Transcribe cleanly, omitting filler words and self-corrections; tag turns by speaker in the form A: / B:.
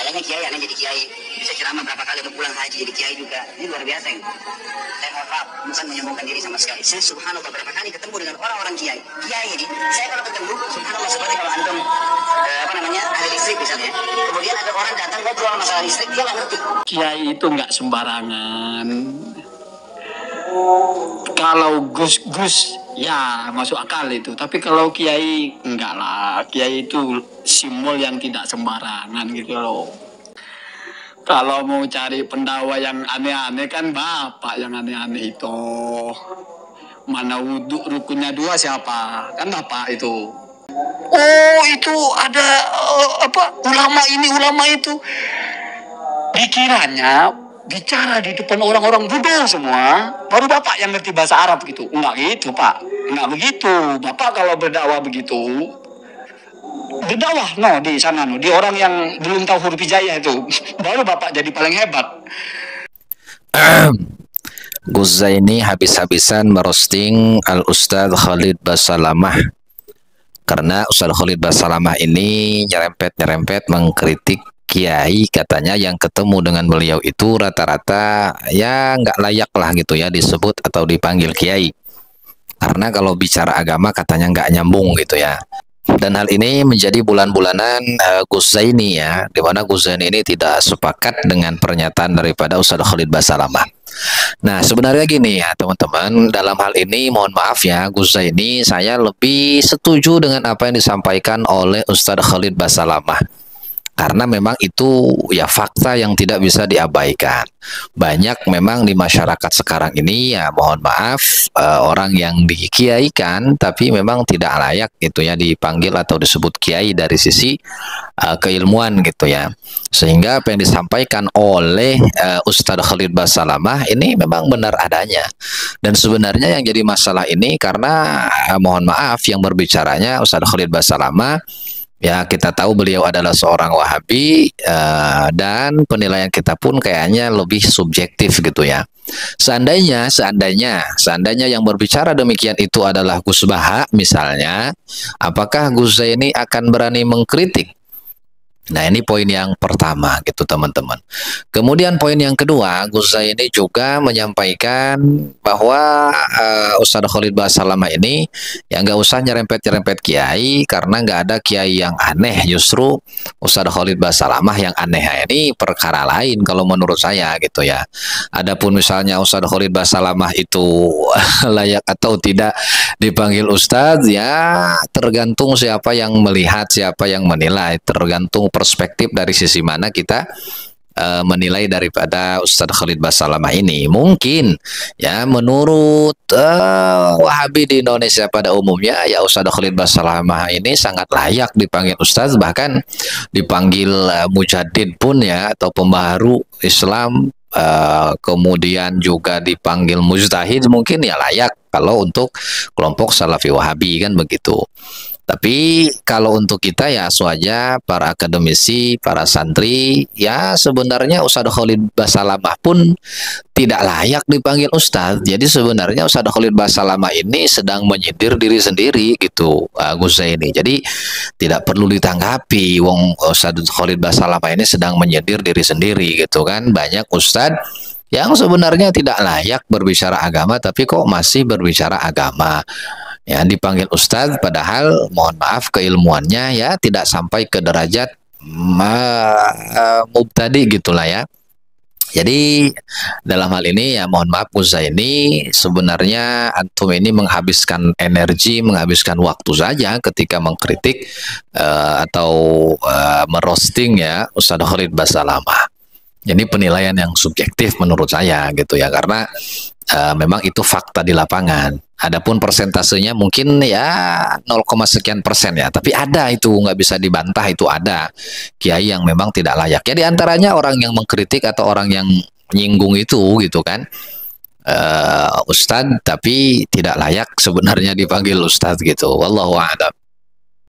A: Adanya kiai, aneh jadi kiai. Bisa ceramah berapa kali untuk pulang haji jadi kiai juga. Ini luar biasa ini. Saya mohon maaf, bukan menyombongkan diri sama sekali. Saya subhanallah beberapa kali ketemu dengan orang-orang kiai. Kiai ini, saya kalau ketemu, subhanallah seperti kalau antum ahli listrik misalnya. Kemudian ada orang datang ngobrol masalah listrik, dia nggak ngerti.
B: Kiai itu nggak sembarangan. Kalau gus-gus ya masuk akal itu, tapi kalau kiai enggak lah. Kiai itu simbol yang tidak sembarangan gitu loh. Kalau mau cari pendawa yang aneh-aneh kan bapak yang aneh-aneh itu. Mana wudhu rukunnya 2 siapa? Kan bapak itu. Oh itu ada ulama ini ulama itu. Pikirannya bicara di depan orang-orang budaya semua, baru bapak yang ngerti bahasa Arab gitu. Enggak gitu pak, enggak begitu. Bapak kalau berdakwah begitu, berdakwah di sana di orang yang belum tahu huruf hijaiyah itu, baru bapak jadi paling hebat.
C: Gus Zaini habis-habisan merosting Al-Ustadz Khalid Basalamah, karena Ustadz Khalid Basalamah ini nyerempet mengkritik kiai, katanya yang ketemu dengan beliau itu rata-rata ya nggak layak lah gitu ya disebut atau dipanggil kiai, karena kalau bicara agama katanya nggak nyambung gitu ya. Dan hal ini menjadi bulan-bulanan Gus Zaini ya, dimana Gus Zaini ini tidak sepakat dengan pernyataan daripada Ustadz Khalid Basalamah. Nah sebenarnya gini ya teman-teman, dalam hal ini mohon maaf ya Gus Zaini, saya lebih setuju dengan apa yang disampaikan oleh Ustadz Khalid Basalamah. Karena memang itu ya fakta yang tidak bisa diabaikan. Banyak memang di masyarakat sekarang ini ya mohon maaf orang yang dikiaikan tapi memang tidak layak gitu ya dipanggil atau disebut kiai dari sisi keilmuan gitu ya. Sehingga apa yang disampaikan oleh Ustadz Khalid Basalamah ini memang benar adanya. Dan sebenarnya yang jadi masalah ini karena mohon maaf yang berbicaranya Ustadz Khalid Basalamah, ya kita tahu beliau adalah seorang Wahabi dan penilaian kita pun kayaknya lebih subjektif gitu ya. Seandainya yang berbicara demikian itu adalah Gus Baha misalnya, apakah Gus Zaini akan berani mengkritik? Nah ini poin yang pertama gitu teman-teman. Kemudian poin yang kedua, Gus Zaini juga menyampaikan bahwa Ustadz Khalid Basalamah ini ya nggak usah nyerempet kiai, karena nggak ada kiai yang aneh, justru Ustadz Khalid Basalamah yang aneh. Ini perkara lain kalau menurut saya gitu ya. Adapun misalnya Ustadz Khalid Basalamah itu layak atau tidak dipanggil Ustadz, ya tergantung siapa yang melihat, siapa yang menilai, tergantung perspektif dari sisi mana kita menilai daripada Ustadz Khalid Basalamah ini. Mungkin ya menurut Wahabi di Indonesia pada umumnya ya Ustadz Khalid Basalamah ini sangat layak dipanggil Ustadz, bahkan dipanggil Mujaddid pun ya, atau pembaharu Islam, kemudian juga dipanggil Mujtahid, mungkin ya layak kalau untuk kelompok Salafi Wahabi kan begitu. Tapi kalau untuk kita ya saja para akademisi, para santri, ya sebenarnya Ustadz Khalid Basalamah pun tidak layak dipanggil Ustadz. Jadi sebenarnya Ustadz Khalid Basalamah ini sedang menyindir diri sendiri gitu, Gus Zaini. Jadi tidak perlu ditanggapi, wong Ustadz Khalid Basalamah ini sedang menyindir diri sendiri gitu kan. Banyak Ustadz yang sebenarnya tidak layak berbicara agama tapi kok masih berbicara agama. Ya dipanggil Ustadz padahal mohon maaf keilmuannya ya tidak sampai ke derajat mubtadi gitulah ya. Jadi dalam hal ini ya mohon maaf Gus Zaini, sebenarnya antum ini menghabiskan energi, menghabiskan waktu saja ketika mengkritik atau merosting ya Ustadz Khalid Basalamah. Jadi penilaian yang subjektif menurut saya gitu ya, karena memang itu fakta di lapangan. Adapun persentasenya mungkin ya 0, sekian persen ya, tapi ada itu, nggak bisa dibantah, itu ada kiai yang memang tidak layak. Ya diantaranya orang yang mengkritik atau orang yang nyinggung itu gitu kan, Ustadz tapi tidak layak sebenarnya dipanggil Ustadz gitu. Wallahu a'lam.